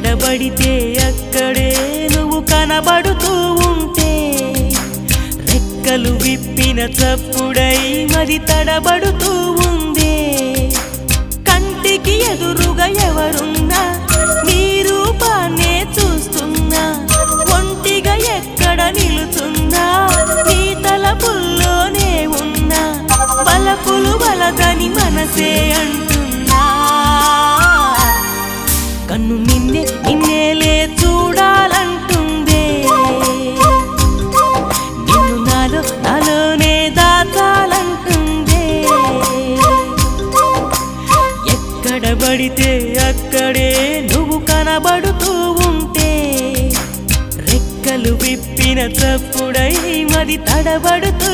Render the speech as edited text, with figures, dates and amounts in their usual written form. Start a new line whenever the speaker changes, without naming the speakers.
ఎక్కడబడితే అక్కడే నువ్వు కనబడుతూ ఉంటే రెక్కలు విప్పిన చప్పుడై మది తడబడుతూ ఉందే కంటికి ఎదురుగా ఎవరున్నా నీ రూపాన్నే చూస్తున్నా ఒంటిగా ఎక్కడ నిలుచున్నా నీ తలపుల్లోనే ఉన్నా బలపులు వలదని మనసే అంటున్నా కన్ను నిన్నేలే చూడాలంటుందే నిన్ను నాలోనే దాచాలంటుందే ఎక్కడబడితే అక్కడే నువ్వు కనబడుతూ ఉంటే రెక్కలు విప్పిన చప్పుడై మది తడబడుతూ